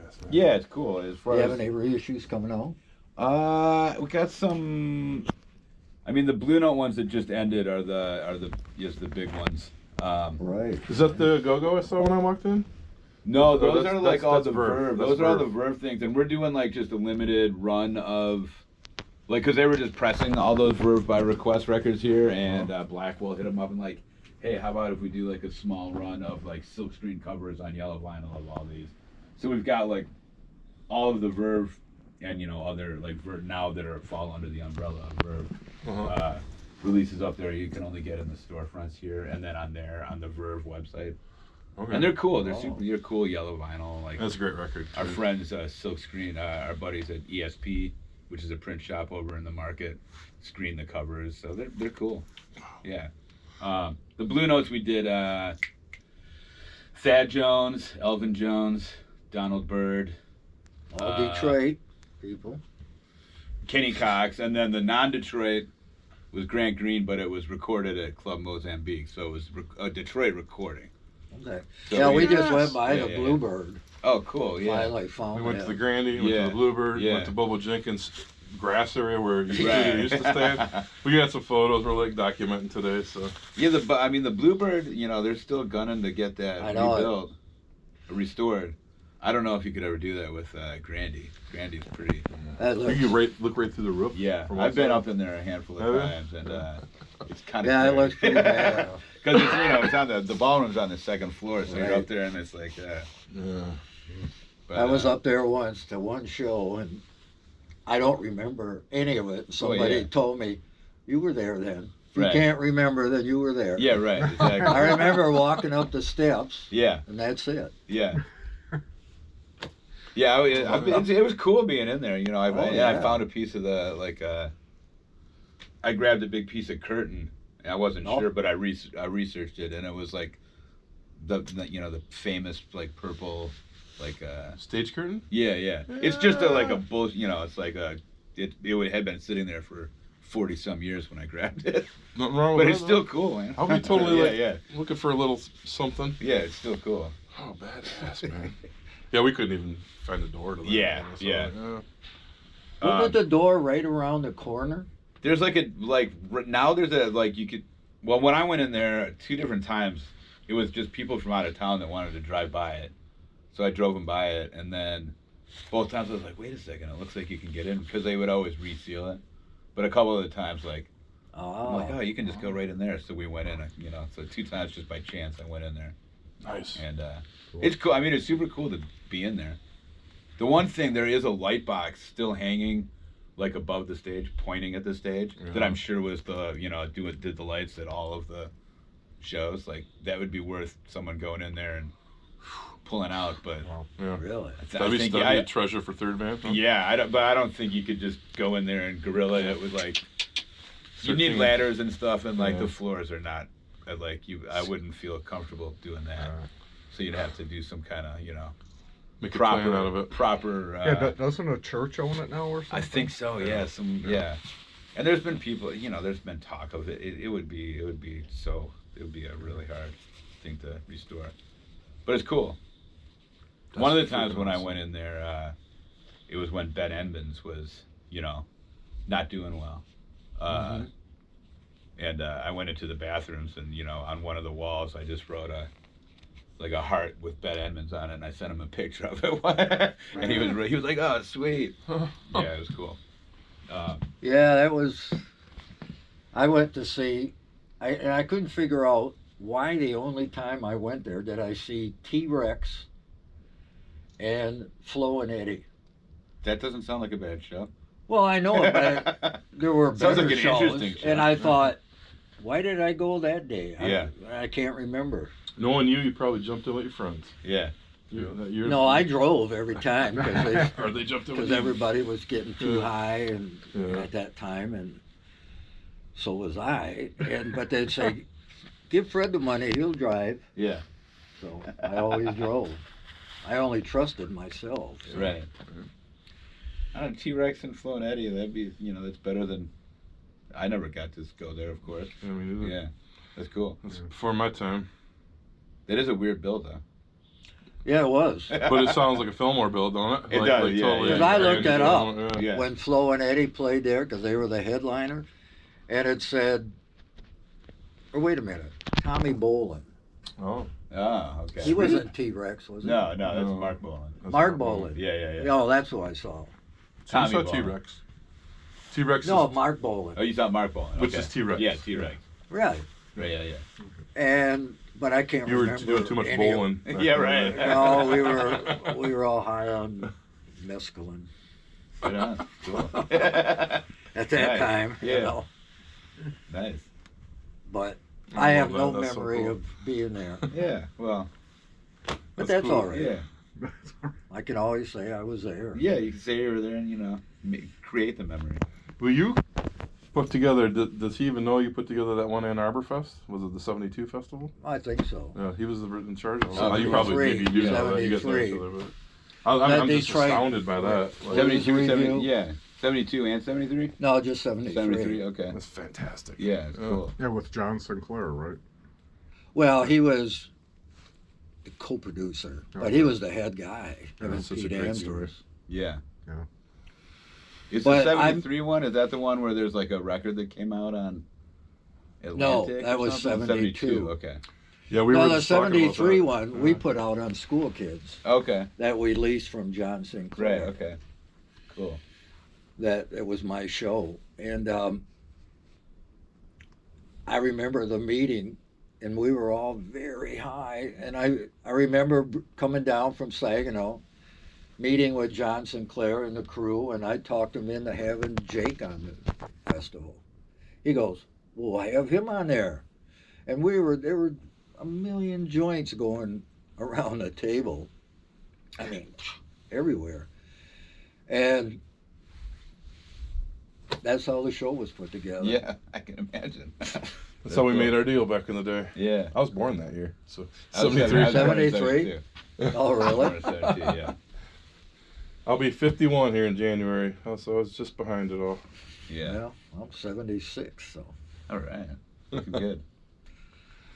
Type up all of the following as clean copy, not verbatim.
badass, man. Yeah, it's cool. As far Do you have as any reissues coming out? we got some. I mean, the Blue Note ones that just ended are the big ones. Right. Is that the Go-Go I saw when I walked in? No, Oh, those that's- are like that's- all that's the Verve. Verve. That's Those are all the Verve. Verve things, and we're doing like just a limited run of, like, because they were just pressing all those Verve by request records here, and Blackwell hit them up and like, hey, how about if we do like a small run of like silkscreen covers on yellow vinyl of all these? So we've got like all of the Verve and other like Verve now that are fall under the umbrella of Verve releases up there. You can only get in the storefronts here, and then on the Verve website. Okay. And they're cool. They're cool yellow vinyl. Like, That's a great record. our friends, Silkscreen, our buddies at ESP, which is a print shop over in the market, screen the covers. So they're cool. Yeah. The Blue Notes we did Thad Jones, Elvin Jones, Donald Byrd, All Detroit people. Kenny Cox, and then the non-Detroit was Grant Green, but it was recorded at Club Mozambique, so it was a Detroit recording. Okay. So yeah, we Yes. just went by Yeah, the yeah. Bluebird. Oh, cool. Yeah. Finally found We went it. to the Grandy, went Yeah. to the Bluebird, Yeah. went to Bobo Jenkins' grass area where you Right. used to stay. We got some photos we're like documenting today, so. Yeah, the Bluebird, they're still gunning to get that I know it. rebuilt, restored. I don't know if you could ever do that with Grandy. Grandy's pretty. That You looks, can look right through the roof. Yeah, from I've been outside. up in there a handful Have of you? times, and it's kind of. yeah, it looks pretty bad. Because it's on the ballroom's on the second floor, so you're Right. up there and it's like. Yeah. But, I was up there once to one show, and I don't remember any of it. Somebody yeah. told me, you were there then. If you Right. can't remember that you were there. Yeah, right. Exactly. I remember walking up the steps, Yeah, and that's it. yeah. Yeah, it was cool being in there. I yeah. found a piece of I grabbed a big piece of curtain. And I wasn't sure, but I researched it, and it was like the famous like purple like Stage curtain? yeah. It's just a bull. It's like it had been sitting there for 40 some years when I grabbed it. Nothing wrong with But that. it's still cool, man. I'll be totally yeah. looking for a little something. Yeah, it's still cool. Oh, badass, man. Yeah, we couldn't even find a door to that. Yeah, So, yeah. Wasn't the door right around the corner? There's now there's you could. Well, when I went in there 2 different times, it was just people from out of town that wanted to drive by it. So I drove them by it, and then both times I was like, wait a second, it looks like you can get in, because they would always reseal it. But a couple of the times, I'm like, oh, you can just go right in there. So we went in, so 2 times just by chance I went in there. Nice. And it's cool. I mean, it's super cool to be in there. The one thing, there is a light box still hanging like above the stage, pointing at the stage, that I'm sure was did the lights at all of the shows. Like, that would be worth someone going in there and pulling out. But Wow. Yeah. Really? I think That'd be a treasure for third man. Huh? yeah, but I don't think you could just go in there and guerrilla it with like. You need Searching. ladders and stuff, and like Yeah. the floors are not I wouldn't feel comfortable doing that. So you'd have to do some kind of Make a plan out of it. proper. Doesn't a church own it now or something? I think so. Yeah. Yeah. And there's been people. There's been talk of it. It would be a really hard thing to restore, but it's cool. One of the times when I went in there, it was when Ben Edmonds was not doing well. And I went into the bathrooms, and on one of the walls I just wrote a heart with Ben Edmonds on it, and I sent him a picture of it. And he was like, oh, sweet. Yeah, it was cool. Yeah, that was. I went to see, and I couldn't figure out why the only time I went there did I see T-Rex and Flo and Eddie. That doesn't sound like a bad show. Well, I know it, but there were Sounds better like an shows, interesting show. and I thought, why did I go that day? Yeah. I can't remember. Knowing you probably jumped in with your friends. Yeah. No, I drove every time Or they jumped in with because you. everybody was getting too Yeah. high and Yeah. at that time, and so was I. But they'd say, "Give Fred the money; he'll drive." Yeah. So I always drove. I only trusted myself. So. Right. I don't know, T-Rex and Flo and Eddie, that'd be, that's better than. I never got to go there, of course. Yeah, me neither. Yeah. That's cool. That's before my time. That is a weird build, though. Yeah, it was. But it sounds like a Fillmore build, don't it? It does, yeah, totally. yeah. 'Cause I looked that up. Yeah. Yeah. When Flo and Eddie played there, because they were the headliner, and it said, or wait a minute, Tommy Bolin. Oh. Oh, okay. He wasn't T-Rex, was he? No, that's No. Mark Bolan. That's Mark not Bolin. Yeah. Oh, that's who I saw. So you Tommy saw Bolin. T-Rex. T-Rex No, is, Mark Bolin. Oh, you saw Mark Bolan. Which okay. is T-Rex. Yeah, T-Rex. Right. Right, yeah. But I can't you were remember. doing too much any of- bowling. Yeah, right. No, we were all high on mescaline Right on. Cool. at that Nice. time. Yeah. You know. Nice. But I I have love no that. That's so memory cool. of being there. Yeah, well, But that's cool. all right. yeah. I can always say I was there. Yeah, you can say you were there and, create the memory. Well, you put together, does he even know you put together that one Ann Arbor Fest? Was it the 72 festival? I think so. Yeah, he was in charge of it. Oh, You probably maybe you do know that. You guys know 73. each other, but I'm just Detroit- astounded by that. Like, 72, review? 70, yeah. 72 and 73? No, just 73. 73, okay. that's fantastic. Yeah, it's cool. Yeah, with John Sinclair, right? Well, he was the co-producer, but he was the head guy. Him and That's such a Pete great Andrews. story. Yeah. Yeah. Is But the 73 one, is that the one where there's like a record that came out on Atlantic? that or was something? 72. Okay. Yeah, we No, were the just talking about 73 that. one we put out on School Kids Okay. that we leased from John Right, Sinclair. okay. Cool. That it was my show. And I remember the meeting, and we were all very high. And I remember coming down from Saginaw, meeting with John Sinclair and the crew, and I talked him into having Jake on the festival. He goes, "Well, I have him on there." And there were a million joints going around the table. I mean, everywhere. And that's how the show was put together. Yeah, I can imagine. That's how we made our deal back in the day. Yeah. I was born that year, so I was 73. born in 73? 72. Oh, I was born really? in 72, yeah. I'll be 51 here in January, so I was just behind it all. Yeah. Well, I'm 76, so All right. Looking good.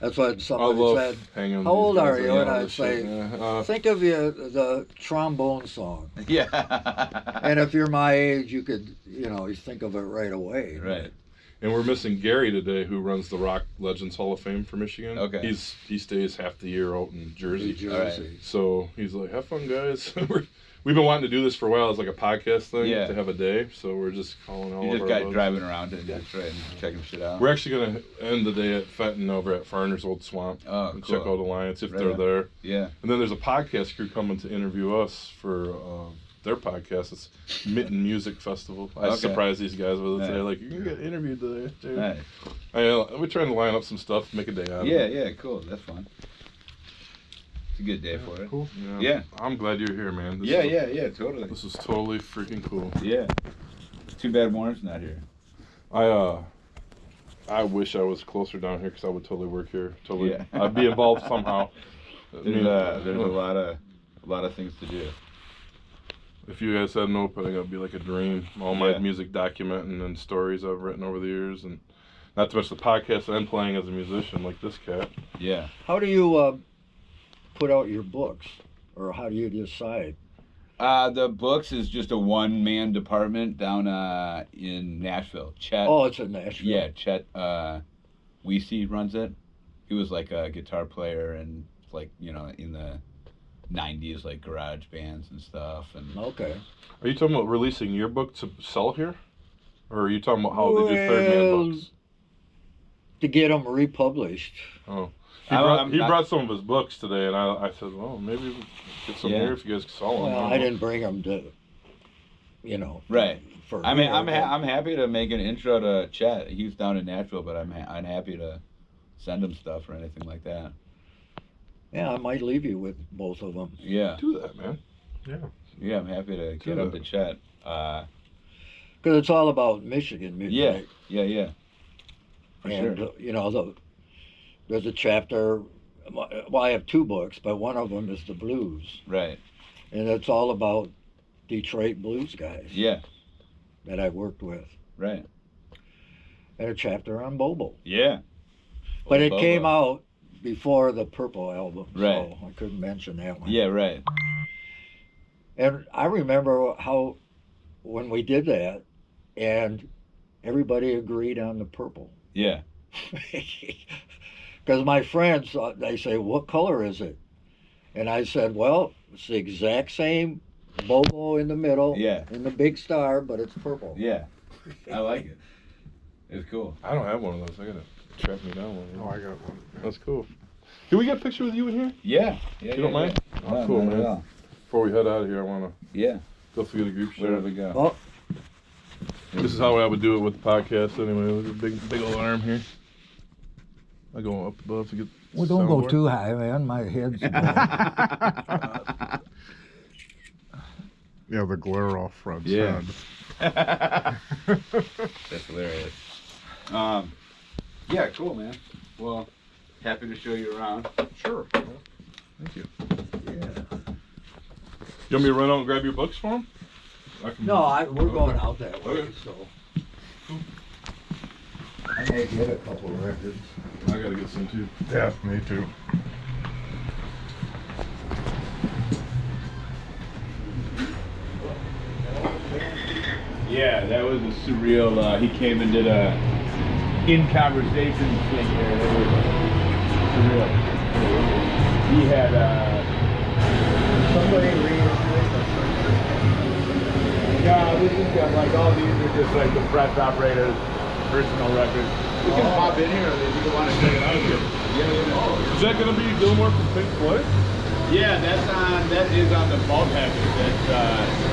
that's what I somebody love said. hanging with How old these guys are you? and And all I'd this shit. say, Yeah, think of the trombone song. Yeah. And if you're my age, you could, you think of it right away. Right. and we're missing Gary today, who runs the Rock Legends Hall of Fame for Michigan. Okay. He stays half the year out in Jersey. New Jersey. So he's like, have fun, guys. We've been wanting to do this for a while as like a podcast thing Yeah. to have a day. So we're just calling all You of just our got buds. driving around and just right, and checking shit out. We're actually going to end the day at Fenton over at Farner's Old Swamp. Oh, and cool. check out Alliance if Right they're on. there. Yeah. And then there's a podcast crew coming to interview us for their podcast. It's Mitten Music Festival. I Okay. surprised these guys with it Nice. today. Like, you can get interviewed today, dude. Nice. We're trying to line up some stuff, make a day out of Yeah, it. yeah, cool. That's fun. It's a good day for it. Cool. Yeah. I'm glad you're here, man. This Yeah, is, yeah, totally. This is totally freaking cool. Yeah. Too bad Warren's not here. I wish I was closer down here because I would totally work here. Totally, Yeah. I'd be involved somehow. There's a lot of things to do. If you guys had an opening, it'd be like a dream. All my Yeah. music documenting and stories I've written over the years, and not to mention the podcast that I'm playing as a musician, like this cat. Yeah. How do you put out your books? Or how do you decide? The books is just a one-man department down in Nashville. Chet. Oh, it's in Nashville. Yeah, Chet Weesey runs it. He was like a guitar player and like, in the 90s, like garage bands and stuff. And Okay. Are you talking about releasing your book to sell here, or are you talking about how they do third-man books? To get them republished. Oh, I'm he not- brought some of his books today, and I said, well, maybe we get some Yeah. here if you guys can sell them. Well, I didn't bring them to, Right. For I mean, here, I'm but- happy to make an intro to Chet. He's down in Nashville, but I'm happy to send him stuff or anything like that. Yeah, I might leave you with both of them. Yeah. Do that, man. Yeah, I'm happy to get him to Chet. Because it's all about Michigan music. Yeah. For And, sure. there's a chapter, well, I have two books, but one of them is the blues. Right. And it's all about Detroit blues guys Yeah. that I worked with. Right. And a chapter on Bobo. Yeah. But it Bobo. came out before the Purple album, Right. so I couldn't mention that one. Yeah, right. And I remember how when we did that, and everybody agreed on the purple. Yeah. Because my friends, they say, what color is it? And I said, well, it's the exact same logo in the middle, Yeah. and the big star, but it's purple. Yeah. I like it. It's cool. I don't have one of those. I gotta track me down one. Oh, I got one. That's cool. Can we get a picture with you in here? Yeah. Yeah. You don't mind? Yeah. Oh, No, cool, not at man. all. Before we head out of here, I wanna Yeah. go through the group Where do shot. we go? Well, This is how I would do it with the podcast anyway. Look at the big old arm here. I go up above to get. well, don't go soundboard. too high, man. My head's going. Yeah, the glare off Fred's Yeah. head. That's hilarious. Yeah, cool, man. Well, happy to show you around. Sure. Thank you. You want me to run out and grab your books for him? No, we're going out that way, Okay. so. I may get a couple of records. I gotta get some too. Yeah, me too. Yeah, that was a surreal. He came and did a in conversation thing here. That was surreal. He had Somebody read it. no, this is got like all these are just like the press operators' personal records. We can pop in here if you want to check it out. Yeah. Is that gonna be Gilmore from Pink Floyd? Yeah, that is on the bulk package. That's